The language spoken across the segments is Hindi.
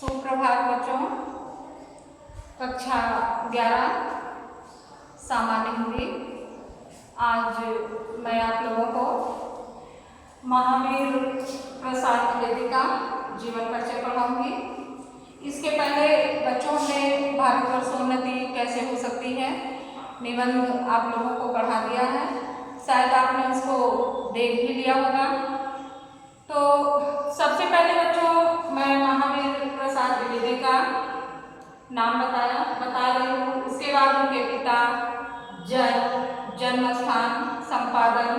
सुप्रभात बच्चों। कक्षा 11 सामान्य हिंदी। आज मैं आप लोगों को महावीर प्रसाद द्विवेदी का जीवन परिचय पढ़ाऊंगी। इसके पहले बच्चों ने भारतवर्षोन्नति कैसे हो सकती है निबंध आप लोगों को पढ़ा दिया है, शायद आपने उसको देख भी लिया होगा। तो सबसे पहले बच्चों मैं महावीर प्रसाद द्विवेदी का नाम बता रही हूँ। उसके बाद उनके पिता, जन्म स्थान, संपादन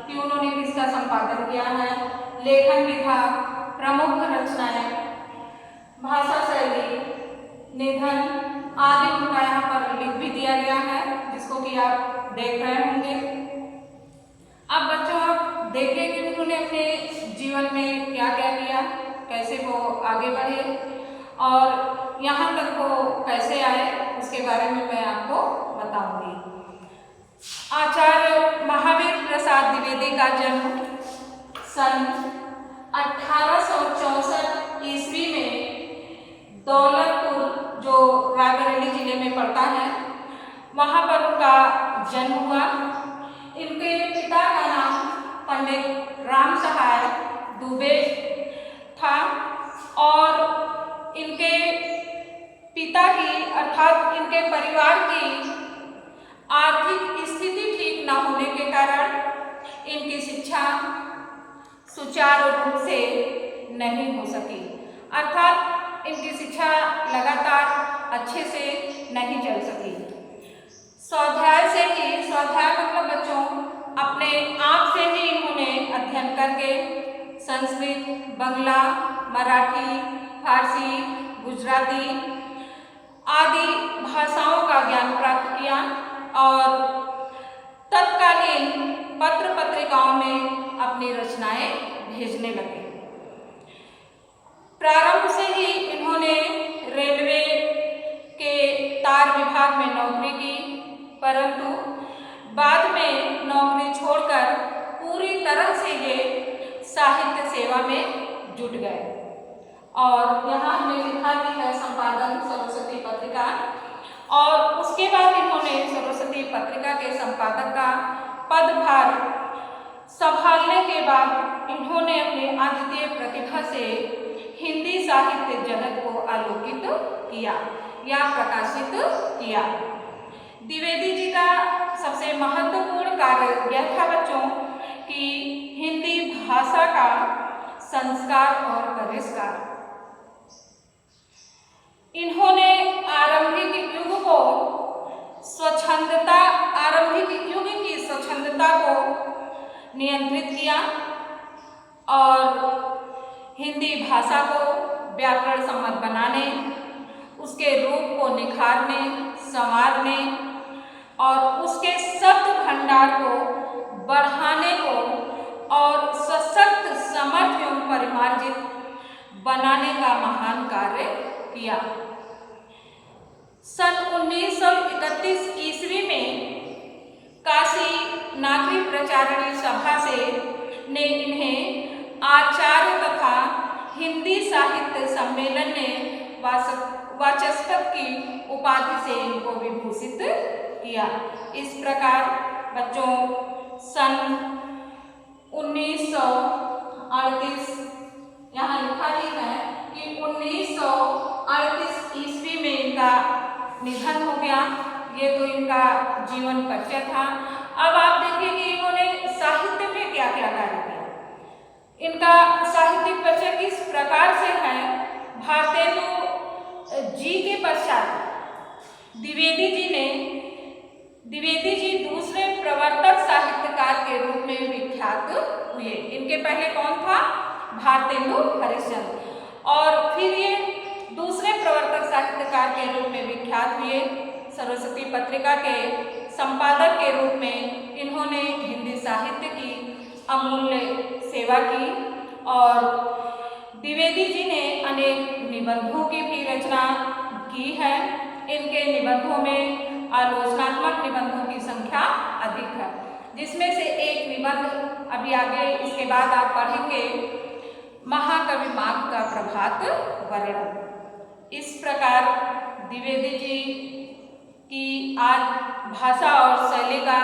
कि उन्होंने किसका संपादन किया है, लेखन विधा, प्रमुख रचनाएं, भाषा शैली, निधन आदि उनका यहाँ पर लिख भी दिया गया है, जिसको कि आप देख रहे होंगे। अब बच्चों आप देखें कि उन्होंने अपने जीवन में क्या क्या किया, कैसे वो आगे बढ़े और यहाँ तक वो कैसे आए, उसके बारे में मैं आपको बताऊंगी। आचार्य महावीर प्रसाद द्विवेदी का जन्म सन 1864 ईस्वी में दौलतपुर, जो रायबरेली जिले में पड़ता है, वहाँ पर उनका जन्म हुआ। इनके पिता का नाम पंडित राम सहाय दुबे था और इनके पिता की अर्थात इनके परिवार की आर्थिक स्थिति ठीक न होने के कारण इनकी शिक्षा सुचारू रूप से नहीं हो सकी, अर्थात इनकी शिक्षा लगातार अच्छे से नहीं चल सकी। स्वाध्याय मतलब बच्चों अपने आप से ही इन्होंने अध्ययन करके संस्कृत, बंगला, मराठी, फारसी, गुजराती आदि भाषाओं का ज्ञान प्राप्त किया और तत्कालीन पत्र पत्रिकाओं में अपनी रचनाएं भेजने लगे। प्रारंभ से ही इन्होंने रेलवे के तार विभाग में नौकरी की, परंतु बाद में नौकरी छोड़कर पूरी तरह से ये साहित्य सेवा में जुट गए और यहाँ हमने लिखा भी है संपादन सरस्वती पत्रिका। और उसके बाद इन्होंने सरस्वती पत्रिका के संपादक का पदभार संभालने के बाद इन्होंने अपनी अद्वितीय प्रतिभा से हिंदी साहित्य जगत को आलोकित किया या प्रकाशित किया। द्विवेदी जी का सबसे महत्वपूर्ण कार्य यह था बच्चों कि हिंदी भाषा का संस्कार और परिष्कार। इन्होंने आरंभिक युग की स्वच्छंदता को नियंत्रित किया और हिंदी भाषा को व्याकरण सम्मत बनाने, उसके रूप को निखारने, संवारने और उसके शब्द भंडार को बढ़ाने को और सशक्त, समर्थ एवं परिमार्जित बनाने का महान कार्य किया। सन 1931 ईस्वी में काशी नागरी प्रचारिणी सभा से ने इन्हें आचार्य तथा हिंदी साहित्य सम्मेलन ने वाचस्पति की उपाधि से इनको विभूषित किया। इस प्रकार बच्चों सन 1938 यहाँ लिखा ही है कि 1938 ईस्वी में इनका निधन हो गया। ये तो इनका जीवन परिचय था। अब आप देखिए कि इन्होंने साहित्य में क्या क्या कार्य किया। इनका साहित्यिक परिचय किस प्रकार से है। भारतेंदु जी के पश्चात द्विवेदी जी दूसरे प्रवर्तक साहित्यकार के रूप में विख्यात हुए। इनके पहले कौन था? भारतेंदु हरिश्चंद्र। और फिर ये दूसरे प्रवर्तक साहित्यकार के रूप में विख्यात हुए। सरस्वती पत्रिका के संपादक के रूप में इन्होंने हिंदी साहित्य की अमूल्य सेवा की और द्विवेदी जी ने अनेक निबंधों की भी रचना की है। इनके निबंधों में आलोचनात्मक निबंधों की संख्या अधिक है, जिसमें से एक निबंध अभी आगे इसके बाद आप पढ़ेंगे, महाकवि माघ का प्रभात वर्णन। इस प्रकार द्विवेदी जी की आज भाषा और शैली का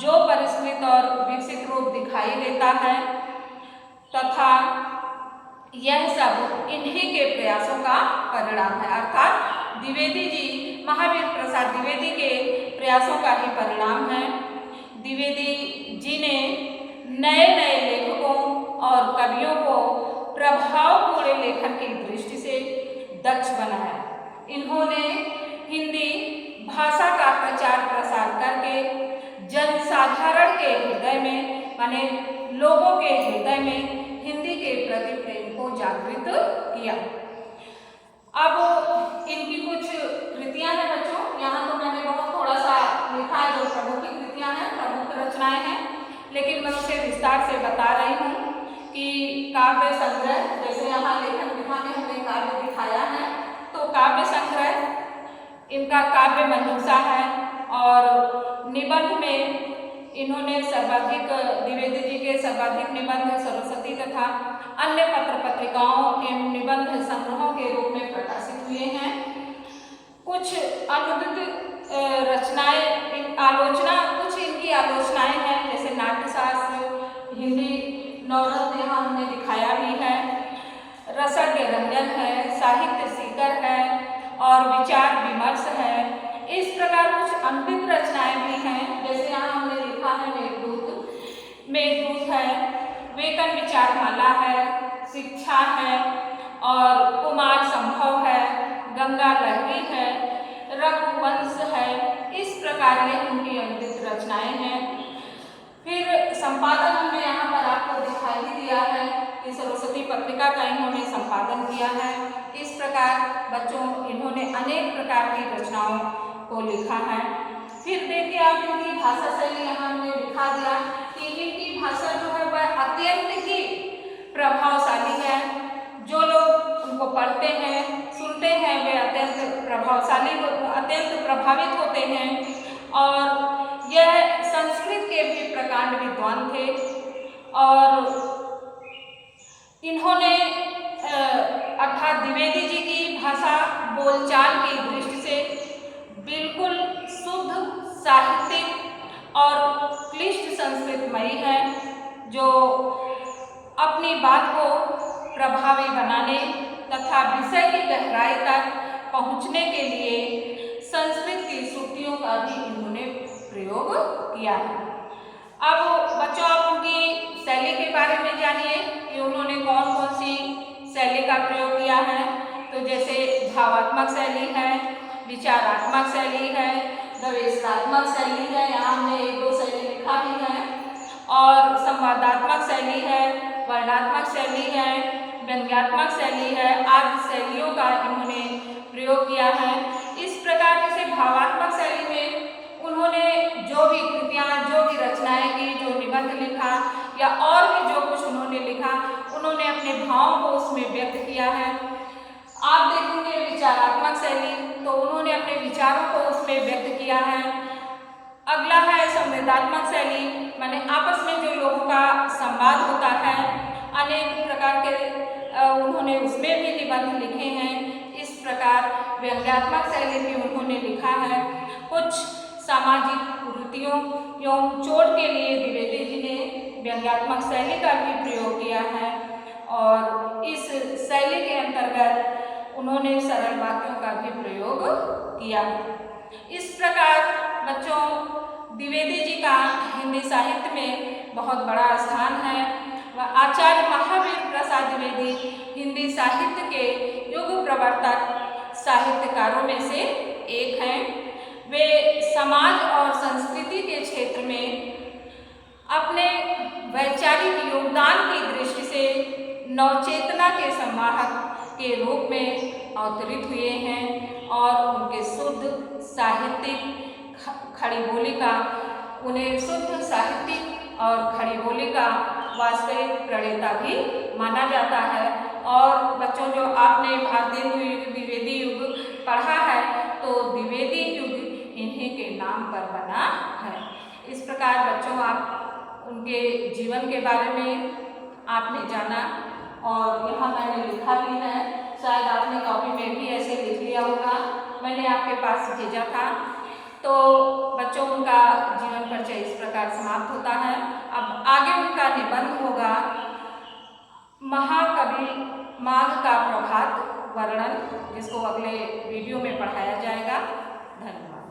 जो परिष्कृत और विकसित रूप दिखाई देता है तथा यह सब इन्हीं के प्रयासों का परिणाम है, अर्थात द्विवेदी जी, महावीर प्रसाद द्विवेदी के प्रयासों का ही परिणाम है। द्विवेदी जी ने नए नए लेखकों और कवियों को प्रभावपूर्ण लेखन की दृष्टि से दक्ष बनाया। इन्होंने हिंदी भाषा का प्रचार प्रसार करके जनसाधारण के हृदय में, माने लोगों के हृदय में हिंदी के प्रति प्रेम को जागृत किया। अब इनकी कुछ कृतियां हैं बच्चों, यहाँ तो मैंने बहुत थोड़ा सा लिखा है जो प्रमुख कृतियां हैं, प्रमुख रचनाएं हैं, लेकिन मैं उसे विस्तार से बता रही हूँ कि काव्य संग्रह, जैसे यहाँ लेखन विधा में हमने काव्य दिखाया है, तो काव्य संग्रह इनका काव्य मंजूषा है और निबंध में इन्होंने सर्वाधिक, द्विवेदी जी के सर्वाधिक निबंध सरस्वती तथा अन्य पत्र पत्रिकाओं के निबंध संग्रहों के रूप में प्रकाशित हुए हैं। कुछ अनुदित रचनाएं, आलोचना, कुछ इनकी आलोचनाएं हैं, जैसे नाट्यशास्त्र, हिंदी नवरत्न यहाँ हमने दिखाया भी है, रसज्ञ रंजन है, साहित्य सीकर है और विचार विमर्श है। इस प्रकार कुछ अनुदित रचनाएं भी हैं, जैसे यहाँ हमने लिखा है मेघदूत है, वेतन विचारमाला है, शिक्षा है और कुमार संभव है, गंगा लहरी है, रघुवंश है। इस प्रकार ये उनकी अनुदित रचनाएं हैं। फिर संपादन हमने यहाँ पर आपको दिखाई ही दिया है कि सरस्वती पत्रिका का इन्होंने संपादन किया है। इस प्रकार बच्चों इन्होंने अनेक प्रकार की रचनाओं को लिखा है। फिर देखिए आप इनकी भाषा शैली, यहाँ हमने दिखा दिया कि इनकी भाषा जो है वह अत्यंत ही प्रभावशाली है। जो लोग उनको पढ़ते हैं, सुनते हैं, वे अत्यंत प्रभावित होते हैं। और यह संस्कृत के भी प्रकांड विद्वान थे और इन्होंने अर्थात द्विवेदी जी की भाषा बोलचाल की दृष्टि से बिल्कुल शुद्ध, साहित्यिक और क्लिष्ट संस्कृतमयी है, जो अपनी बात को प्रभावी बनाने तथा विषय की गहराई तक पहुँचने के लिए संस्कृत की श्रुतियों का भी इन्होंने प्रयोग किया है। अब बच्चों आप उनकी शैली के बारे में जानिए कि उन्होंने कौन कौन सी शैली का प्रयोग किया है। तो जैसे भावात्मक शैली है, विचारात्मक शैली है, गवेषणात्मक शैली है, यहाँ हमने एक दो शैली लिखा भी है, और संवादात्मक शैली है, वर्णात्मक शैली है, व्यंग्यात्मक शैली है, आदि शैलियों का इन्होंने प्रयोग किया है। इस प्रकार जैसे भावात्मक शैली में उन्होंने जो भी कृतियाँ, जो भी रचनाएं की, जो निबंध लिखा या और भी जो कुछ उन्होंने लिखा, उन्होंने अपने भावों को उसमें व्यक्त किया है। आप देखेंगे विचारात्मक शैली, तो उन्होंने अपने विचारों को उसमें व्यक्त किया है। अगला है संवेदात्मक शैली, माने आपस में जो लोगों का संवाद होता है, अनेक प्रकार के उन्होंने उसमें भी निबंध लिखे हैं। इस प्रकार व्यंग्यात्मक शैली भी उन्होंने लिखा है। कुछ सामाजिक कुरीतियों एवं चोट के लिए द्विवेदी जी ने व्यंग्यात्मक शैली का भी प्रयोग किया है और इस शैली के अंतर्गत उन्होंने सरल वाक्यों का भी प्रयोग किया है। इस प्रकार बच्चों द्विवेदी जी का हिंदी साहित्य में बहुत बड़ा स्थान है। वह आचार्य महावीर प्रसाद द्विवेदी हिंदी साहित्य के युग प्रवर्तक साहित्यकारों में से एक हैं। वे समाज और संस्कृति के क्षेत्र में अपने वैचारिक योगदान की दृष्टि से नवचेतना के संवाहक के रूप में अवतरित हुए हैं और उनके शुद्ध साहित्यिक खड़ी बोली का, उन्हें शुद्ध साहित्यिक और खड़ी बोली का वास्तविक प्रणेता भी माना जाता है। और बच्चों जो आपने भारतीय युग, द्विवेदी युग पढ़ा है, तो द्विवेदी युग इन्हीं के नाम पर बना है। इस प्रकार बच्चों आप उनके जीवन के बारे में आपने जाना और यहाँ मैंने लिखा भी है, शायद आपने कॉपी में भी ऐसे के पास भेजा था। तो बच्चों, उनका जीवन परिचय इस प्रकार समाप्त होता है। अब आगे उनका निबंध होगा महाकवि माघ का प्रभात वर्णन, जिसको अगले वीडियो में पढ़ाया जाएगा। धन्यवाद।